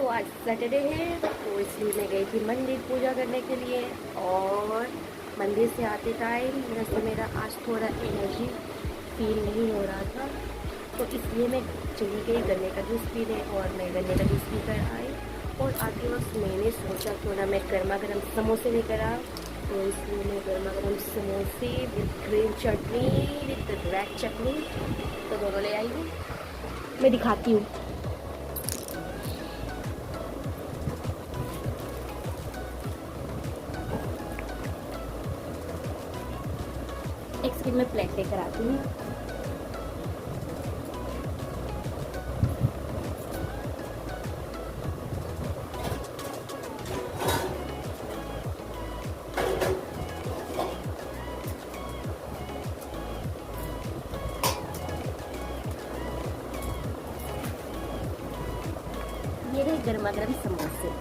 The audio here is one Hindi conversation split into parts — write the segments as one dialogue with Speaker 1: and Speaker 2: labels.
Speaker 1: तो आज सैटरडे है तो इसलिए मैं गई थी मंदिर पूजा करने के लिए। और मंदिर से आते टाइम मेरा आज थोड़ा एनर्जी फील नहीं हो रहा था, तो इसलिए मैं चली गई गन्ने का जूस पीने। और मैं गन्ने का जूस पीकर आई और आते वक्त मैंने सोचा क्यों ना मैं गर्मा गर्म समोसे लेकर आ, तो इसलिए मैं गर्मा गर्म समोसे with green chutney with red chutney तो दोनों ले आई हूँ। मैं दिखाती हूँ। एक सेकंड में प्लेट लेकर आती हूँ। ये रहे गर्मा गर्म समोसे।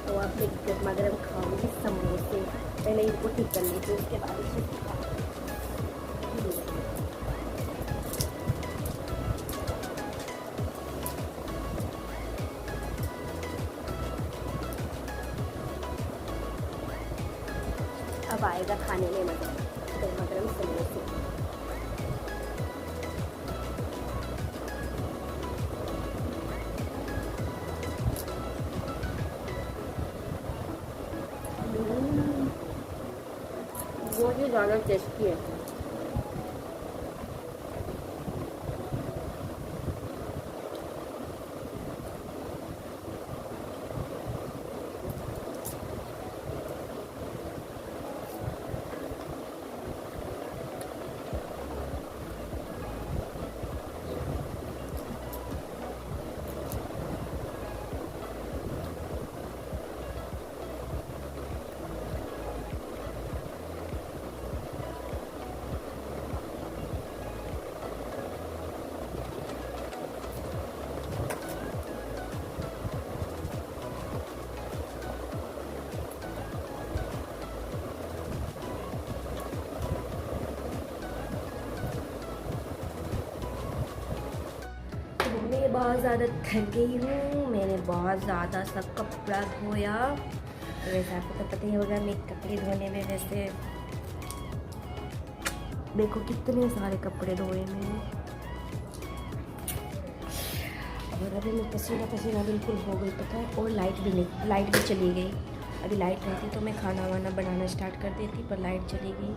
Speaker 1: तो आप एक गर्मा गर्म खाऊंगी समोसे। पहले इनको ठीक कर लीजिए, उसके बाद इसे अब आएगा खाने में मजा। गर्मा गर्म समोसे। वो ही ज़्यादा टेस्टी है। मैं बहुत ज़्यादा थक गई हूँ। मैंने बहुत ज़्यादा सा कपड़ा धोया। वैसे आपको तो पता ही होगा मैं कपड़े धोने में वैसे देखो कितने सारे कपड़े धोए मैंने। और अभी मैं पसीना पसीना बिल्कुल हो गई पता है। और लाइट भी चली गई। अभी लाइट रहती तो मैं खाना वाना बनाना स्टार्ट कर देती, पर लाइट चली गई।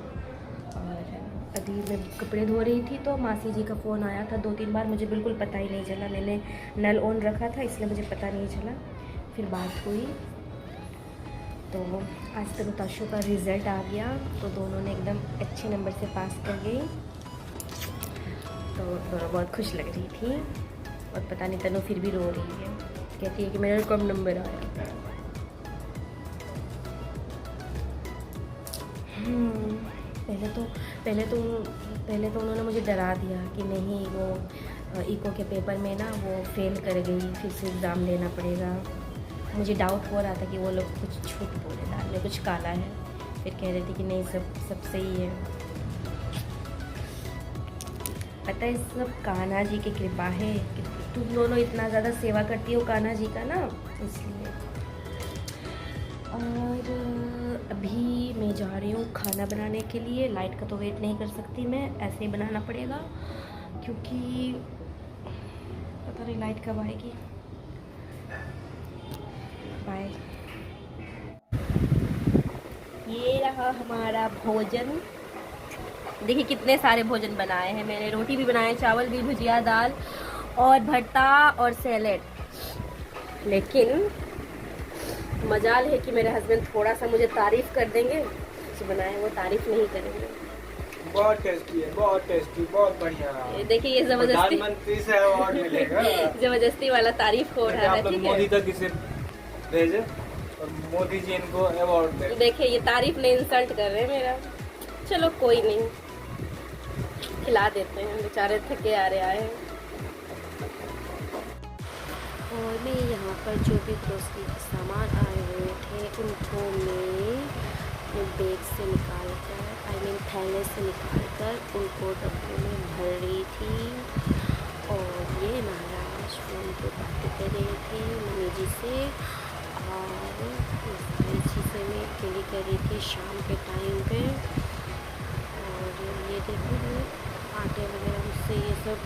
Speaker 1: और अभी मैं कपड़े धो रही थी तो मासी जी का फ़ोन आया था 2-3 बार, मुझे बिल्कुल पता ही नहीं चला। मैंने नल ऑन रखा था इसलिए मुझे पता नहीं चला। फिर बात हुई तो आज तक तनु का रिज़ल्ट आ गया, तो दोनों ने एकदम अच्छे नंबर से पास कर गई। तो दोनों बहुत खुश लग रही थी। और पता नहीं तनु फिर भी रो रही है, कहती है कि मेरा कम नंबर आया। पहले तो उन्होंने मुझे डरा दिया कि नहीं वो इको के पेपर में ना वो फेल कर गई, फिर से एग्ज़ाम लेना पड़ेगा। मुझे डाउट हो रहा था कि वो लोग कुछ झूठ बोले, दाल में कुछ काला है। फिर कह रही थी कि नहीं सब सही है। पता है सब कान्हा जी की कृपा है कि तुम दोनों इतना ज़्यादा सेवा करती हो कान्हा जी का ना, इसलिए। और अभी मैं जा रही हूँ खाना बनाने के लिए। लाइट का तो वेट नहीं कर सकती मैं, ऐसे ही बनाना पड़ेगा क्योंकि पता नहीं लाइट कब आएगी। बाय। ये रहा हमारा भोजन। देखिए कितने सारे भोजन बनाए हैं मैंने। रोटी भी बनाए, चावल भी, भुजिया, दाल और भरता और सैलेड। लेकिन मजाल है कि मेरे हस्बैंड थोड़ा सा मुझे तारीफ़ कर देंगे, जो बनाए वो तारीफ़ नहीं करेंगे।
Speaker 2: बहुत टेस्टी है, बहुत टेस्टी, बहुत बढ़िया।
Speaker 1: देखिए ये जबरदस्ती
Speaker 2: प्रधानमंत्री से अवार्ड मिलेगा।
Speaker 1: जबरदस्ती वाला तारीफ हो रहा है,
Speaker 2: आप लोग
Speaker 1: ठीक
Speaker 2: मोदी
Speaker 1: है।
Speaker 2: तक इसे भेजे और मोदी जी इनको अवार्ड दे।
Speaker 1: देखिए ये तारीफ नहीं, इंसल्ट कर रहे हैं मेरा। चलो कोई नहीं, खिला देते हैं, बेचारे थके आ रहे आए हैं। और मैं यहाँ पर जो भी ग्रोसरी के सामान आए हुए थे उनको मैं बैग से निकाल कर, थैले से निकाल कर उनको डब्बों में भर रही थी। और ये महाराज फ़ोन पे बातें कर रहे थे मम्मी जी से, और ये सारी चीज़ें मैं अकेली कर रही थी शाम के टाइम पे। और ये देखो आटे वगैरह मुझसे ये सब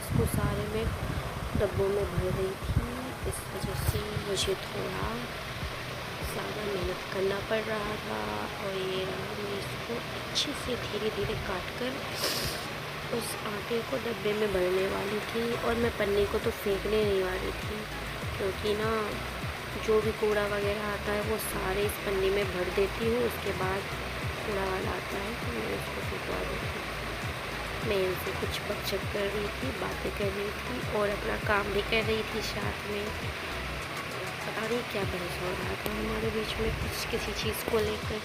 Speaker 1: इसको सारे में डब्बों में भर रही थी। इस वजह से मुझे थोड़ा ज़्यादा मेहनत करना पड़ रहा था। और ये मैं इसको अच्छे से धीरे धीरे काट कर उस आटे को डब्बे में भरने वाली थी। और मैं पन्नी को तो फेंकने नहीं वाली थी, क्योंकि ना जो भी कूड़ा वगैरह आता है वो सारे इस पन्नी में भर देती हूँ। उसके बाद कूड़ा वाला आता है तो मैं उसको फेंकवा देती हूँ। मैं इनसे कुछ बकचक कर रही थी, बातें कर रही थी और अपना काम भी कर रही थी साथ में। पता नहीं क्या बहस हो रहा था हमारे बीच में कुछ किसी चीज़ को लेकर।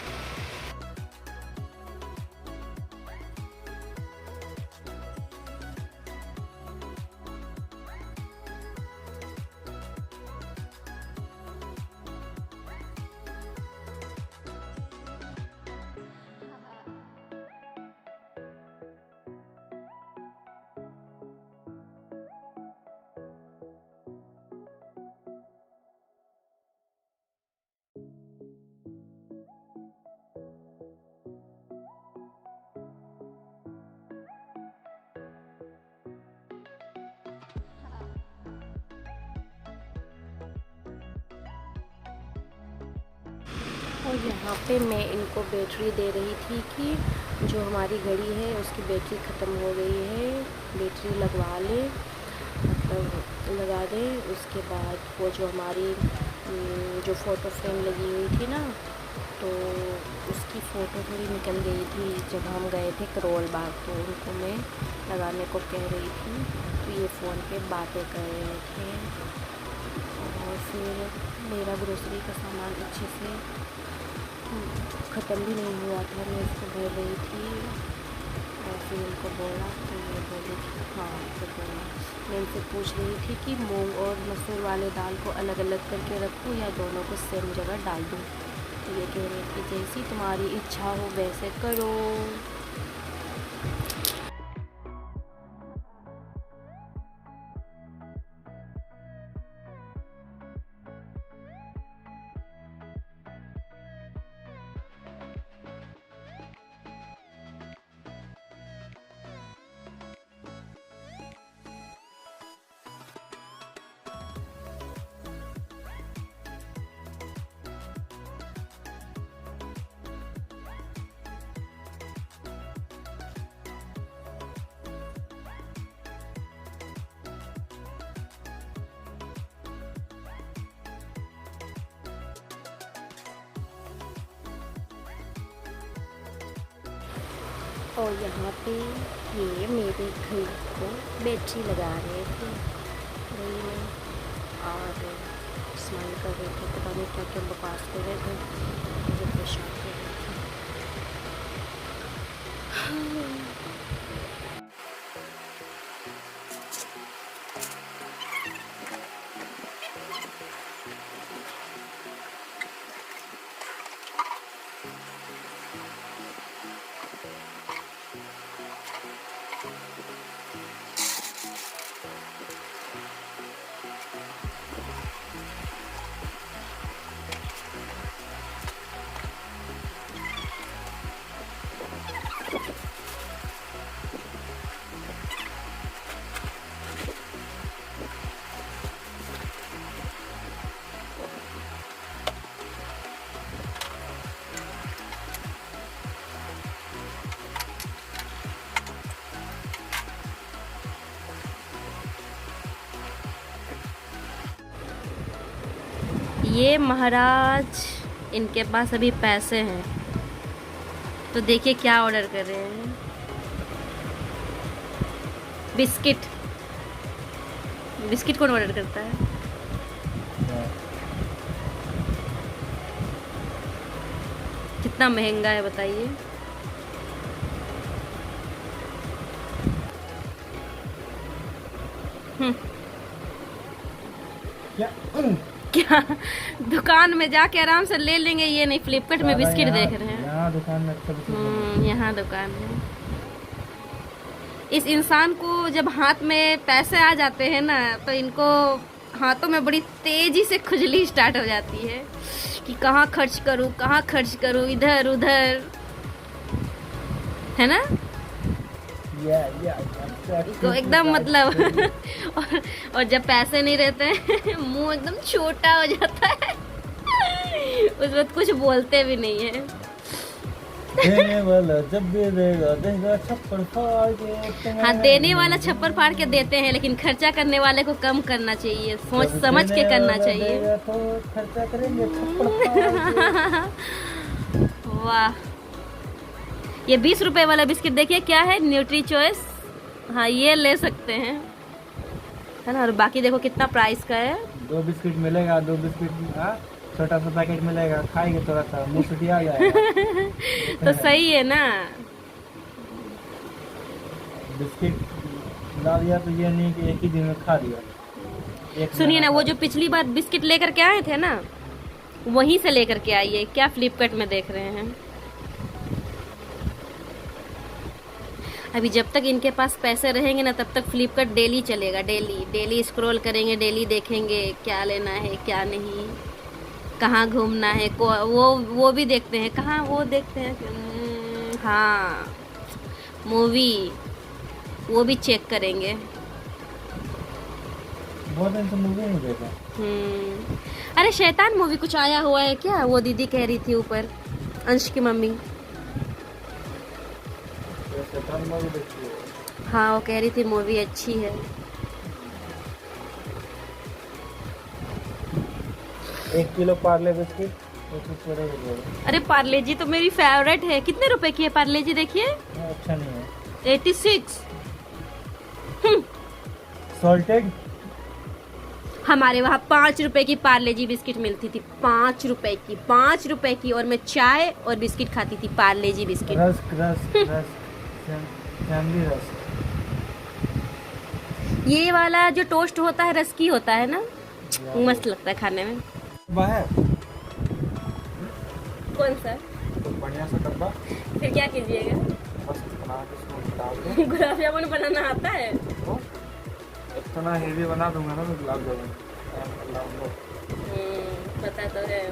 Speaker 1: और यहाँ पे मैं इनको बैटरी दे रही थी कि जो हमारी घड़ी है उसकी बैटरी ख़त्म हो गई है, बैटरी लगवा ले, मतलब लगा दें। उसके बाद वो जो हमारी जो फ़ोटो फ्रेम लगी हुई थी ना, तो उसकी फ़ोटो थोड़ी निकल गई थी जब हम गए थे करोल बाग, तो उनको मैं लगाने को कह रही थी। तो ये फ़ोन पे बातें कर रहे थे। और फिर मेरा ग्रोसरी का सामान अच्छे से ख़त्म भी नहीं हुआ था, मैं इसको भर रही थी। और फिर उनको बोला तो ये बोली कि हाँ, तो बोला मैं इनसे पूछ रही थी कि मूंग और मसूर वाले दाल को अलग अलग करके रखूँ या दोनों को सेम जगह डाल दूँ। तो ये कह रही थी जैसी तुम्हारी इच्छा हो वैसे करो। और यहाँ पे ये मेरे घर को बैटरी लगा रहे थे वही में, और स्माइल कर रहे थे, पता नहीं क्या क्या बकवास कर रहे थे, मुझे परेशान कर रहे थे। ये महाराज, इनके पास अभी पैसे हैं तो देखिए क्या ऑर्डर कर रहे हैं, बिस्किट। बिस्किट कौन ऑर्डर करता है? कितना महंगा है बताइए। क्या दुकान में जाके आराम से ले लेंगे, ये नहीं फ्लिपकार्ट में बिस्किट देख रहे हैं।
Speaker 2: यहाँ दुकान में अच्छा बिस्किट
Speaker 1: यहाँ दुकान है। इस इंसान को जब हाथ में पैसे आ जाते हैं ना, तो इनको हाथों में बड़ी तेजी से खुजली स्टार्ट हो जाती है कि कहाँ खर्च करूँ, कहाँ खर्च करूँ, इधर उधर, है ना। तो एकदम मतलब और जब पैसे नहीं रहते हैं मुंह एकदम छोटा हो जाता है उस वक्त कुछ बोलते भी नहीं है।
Speaker 2: देने वाला जब भी देगा छप्पर फाड़ के।
Speaker 1: हाँ, देने वाला छप्पर फाड़ के देते हैं, लेकिन खर्चा करने वाले को कम करना चाहिए, सोच समझ के करना चाहिए।
Speaker 2: तो खर्चा करेंगे छप्पर फाड़।
Speaker 1: वाह, ये 20 रुपए वाला बिस्किट देखिए क्या है, न्यूट्री चॉइस। हाँ, ये ले सकते हैं, है ना। और बाकी देखो कितना प्राइस का है।
Speaker 2: 2 बिस्किट मिलेगा, 2 बिस्किट छोटा सा पैकेट मिलेगा, खाएंगे थोड़ा सा मुँह छुटी आ जाएगा।
Speaker 1: तो सही है ना।
Speaker 2: बिस्किट ला दिया तो ये नहीं कि एक ही दिन में खा दिया।
Speaker 1: सुनिए ना, वो जो पिछली बार बिस्किट लेकर के आए थे ना, वहीं से लेकर के आइए। क्या फ्लिपकार्ट में देख रहे हैं? अभी जब तक इनके पास पैसे रहेंगे ना, तब तक फ्लिपकार्ट डेली चलेगा। डेली स्क्रॉल करेंगे, डेली देखेंगे क्या लेना है क्या नहीं, कहाँ घूमना है। वो भी देखते हैं, कहाँ वो देखते हैं। हाँ, मूवी वो भी चेक करेंगे।
Speaker 2: बहुत दिन से मूवी नहीं देखा।
Speaker 1: अरे शैतान मूवी कुछ आया हुआ है क्या? वो दीदी कह रही थी ऊपर, अंश की मम्मी। हाँ, वो कह रही थी मूवी अच्छी है।
Speaker 2: 1 किलो पार्ले बिस्किट।
Speaker 1: अरे पार्ले जी तो मेरी फेवरेट है। कितने रुपए की है पार्ले जी? देखिए
Speaker 2: अच्छा नहीं है।
Speaker 1: 86।
Speaker 2: सॉल्टेड।
Speaker 1: हमारे वहाँ 5 रुपए की पार्ले जी बिस्किट मिलती थी। 5 रुपए की, 5 रुपए की। और मैं चाय और बिस्किट खाती थी, पार्ले जी बिस्किट।
Speaker 2: Rusk family rusk.
Speaker 1: ये वाला जो टोस्ट होता है रस्की होता है ना, मस्त लगता है खाने में।
Speaker 2: बाहर
Speaker 1: कौन सा?
Speaker 2: तो बढ़िया सा डब्बा।
Speaker 1: फिर क्या कीजिएगा?
Speaker 2: बस बना के उसमें डाल दो।
Speaker 1: गुलाब जामुन बनाना आता है?
Speaker 2: तो इतना हेवी बना दूंगा ना मैं गुलाब जामुन।
Speaker 1: पता तो है।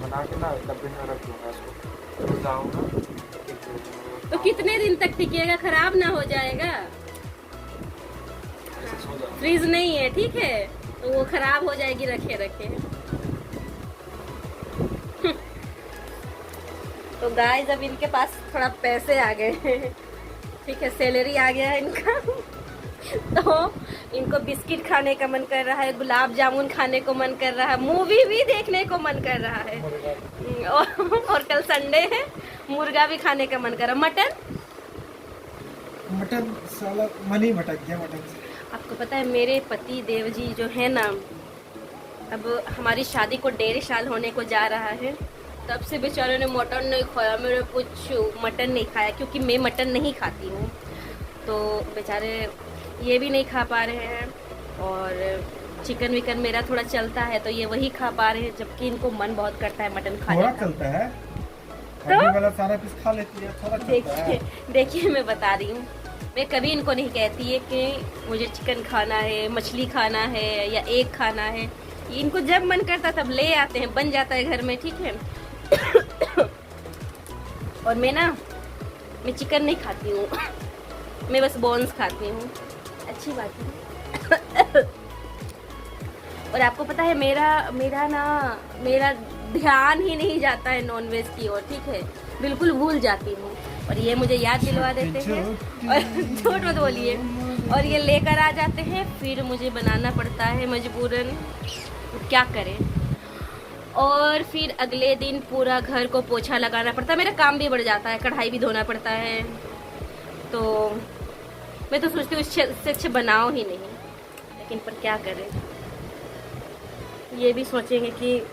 Speaker 2: बना के ना डब्बे में रख दूंगा उसको, तो जाऊंगा।
Speaker 1: तो कितने दिन तक टिकेगा? खराब ना हो जाएगा? फ्रीज नहीं है, ठीक है, तो वो खराब हो जाएगी रखे रखे। तो गाइस अब इनके पास थोड़ा पैसे आ गए हैं, ठीक है, सैलरी आ गया है इनका। तो इनको बिस्किट खाने का मन कर रहा है, गुलाब जामुन खाने को मन कर रहा है, मूवी भी देखने को मन कर रहा है, और कल संडे है, मुर्गा भी खाने का मन कर रहा है। मटन
Speaker 2: साला मन ही भटक गया मटन से।
Speaker 1: आपको पता है मेरे पति देव जी जो है ना, अब हमारी शादी को 1.5 साल होने को जा रहा है, तब से बेचारे ने मटन नहीं खाया। मेरे कुछ मटन नहीं खाया क्योंकि मैं मटन नहीं खाती हूँ, तो बेचारे ये भी नहीं खा पा रहे हैं। और चिकन विकन मेरा थोड़ा चलता है तो ये वही खा पा रहे हैं, जबकि इनको मन बहुत करता है मटन खाने का।
Speaker 2: चलता है
Speaker 1: तो
Speaker 2: वाला सारा पीस खा लेती है, थोड़ा चलता है।
Speaker 1: देखिए मैं बता रही हूँ, मैं कभी इनको नहीं कहती है कि मुझे चिकन खाना है, मछली खाना है या एग खाना है। इनको जब मन करता तब ले आते हैं, बन जाता है घर में, ठीक है। और मैं चिकन नहीं खाती हूँ, मैं बस बोन्स खाती हूँ। अच्छी बात है। और आपको पता है मेरा ध्यान ही नहीं जाता है नॉनवेज की ओर, ठीक है, बिल्कुल भूल जाती हूँ। और ये मुझे याद दिलवा देते हैं, और झूठ मत बोलिए, और ये लेकर आ जाते हैं, फिर मुझे बनाना पड़ता है मजबूरन। तो क्या करें। और फिर अगले दिन पूरा घर को पोछा लगाना पड़ता है। मेरा काम भी बढ़ जाता है, कढ़ाई भी धोना पड़ता है। तो मैं तो सोचती हूँ इससे अच्छे बनाओ ही नहीं, लेकिन पर क्या करें, ये भी सोचेंगे कि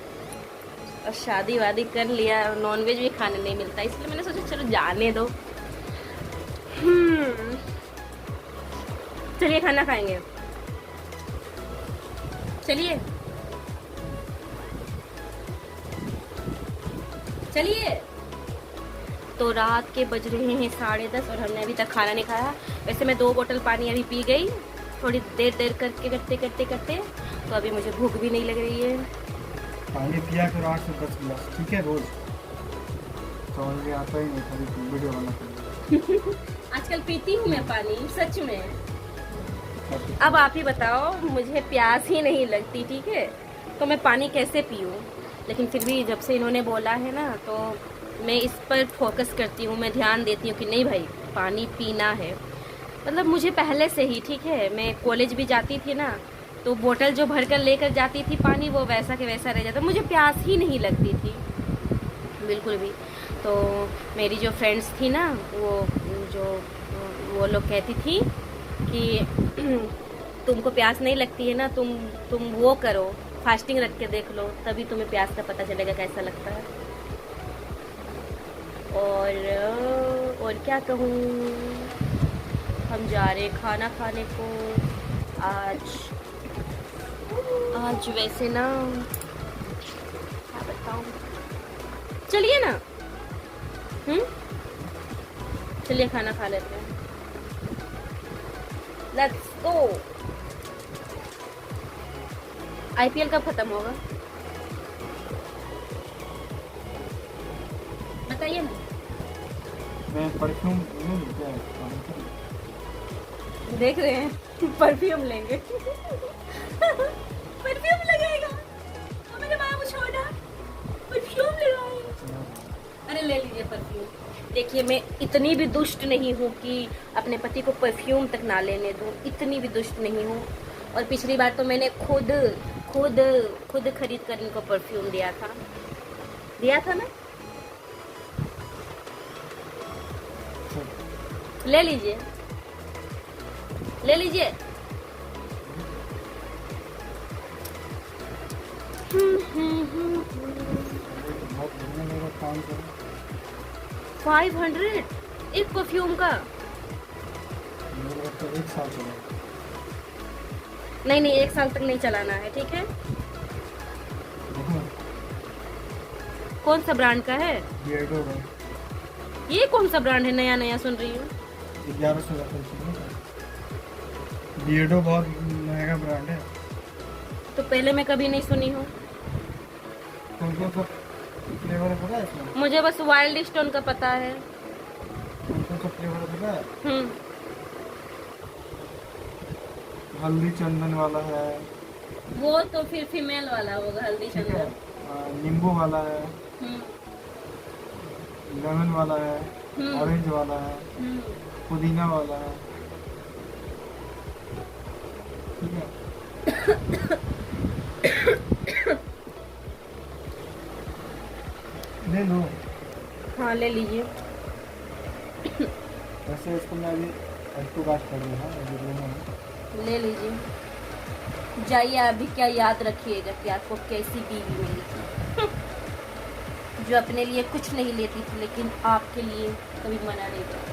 Speaker 1: शादी वादी कर लिया, नॉनवेज भी खाने नहीं मिलता, इसलिए मैंने सोचा चलो जाने दो। चलिए खाना खाएंगे, चलिए चलिए। तो रात के बज रहे हैं 10:30 और हमने अभी तक खाना नहीं खाया। वैसे मैं 2 बोतल पानी अभी पी गई, थोड़ी देर करते तो अभी मुझे भूख भी नहीं लग रही है।
Speaker 2: पानी पिया करो 8 से 10 गिलास, ठीक है, रोज। समझ में आता ही नहीं, खाली वीडियो बना
Speaker 1: आजकल पीती हूँ मैं पानी, सच में। अब आप ही बताओ, मुझे प्यास ही नहीं लगती, ठीक है, तो मैं पानी कैसे पीऊँ? लेकिन फिर भी जब से इन्होंने बोला है ना, तो मैं इस पर फोकस करती हूँ, मैं ध्यान देती हूँ कि नहीं भाई पानी पीना है। मतलब मुझे पहले से ही, ठीक है, मैं कॉलेज भी जाती थी ना, तो बोतल जो भर कर लेकर जाती थी पानी, वो वैसा के वैसा रह जाता, मुझे प्यास ही नहीं लगती थी बिल्कुल भी। तो मेरी जो फ्रेंड्स थी ना, वो लोग कहती थी कि तुमको प्यास नहीं लगती है ना, तुम वो करो, फास्टिंग रख के देख लो, तभी तुम्हें प्यास का पता चलेगा कैसा लगता है। और क्या कहूँ, हम जा रहे खाना खाने को आज वैसे ना, क्या बताऊँ, चलिए ना, चलिए खाना खा लेते हैं, लेट्स गो। IPL कब खत्म होगा बताइए ना।
Speaker 2: मैं परफ्यूम
Speaker 1: देख रहे हैं परफ्यूम लेंगे परफ्यूम लगेगा तो मेरे बाबू छोड़ा परफ्यूम लगाएंगे। अरे ले लीजिए परफ्यूम। देखिए मैं इतनी भी दुष्ट नहीं हूँ कि अपने पति को परफ्यूम तक ना लेने दूँ, इतनी भी दुष्ट नहीं हूँ। और पिछली बार तो मैंने खुद खरीद कर इनको परफ्यूम दिया था ना। ले लीजिए
Speaker 2: बहुत बढ़िया मेरा काम करो।
Speaker 1: 500 एक परफ्यूम का?
Speaker 2: मेरा तो 1 साल चला।
Speaker 1: नहीं 1 साल तक नहीं चलाना है, ठीक है। कौन सा ब्रांड का है?
Speaker 2: बियर्डो है।
Speaker 1: ये कौन सा ब्रांड है? नया सुन रही हूँ।
Speaker 2: 1100 का बियर्डो बहुत महंगा ब्रांड है।
Speaker 1: तो पहले मैं कभी नहीं सुनी हूँ।
Speaker 2: कौन सा फ्लेवर है पता है इसमें?
Speaker 1: मुझे बस वाइल्ड स्टोन का पता है।
Speaker 2: कौन सा फ्लेवर है पता है? हल्दी चंदन वाला है।
Speaker 1: वो तो फिर फीमेल वाला होगा, हल्दी चंदन।
Speaker 2: नींबू वाला है, लेमन वाला है, ऑरेंज वाला है, पुदीना वाला है, ठीक है। ले लो।
Speaker 1: हाँ ले लीजिए।
Speaker 2: वैसे इसको मैं अभी एक्टिव कास्ट कर रहा हूँ।
Speaker 1: ले लीजिए, जाइए। अभी क्या याद रखिएगा कि आपको कैसी बीवी मिली थी जो अपने लिए कुछ नहीं लेती थी, लेकिन आपके लिए कभी मना नहीं करती।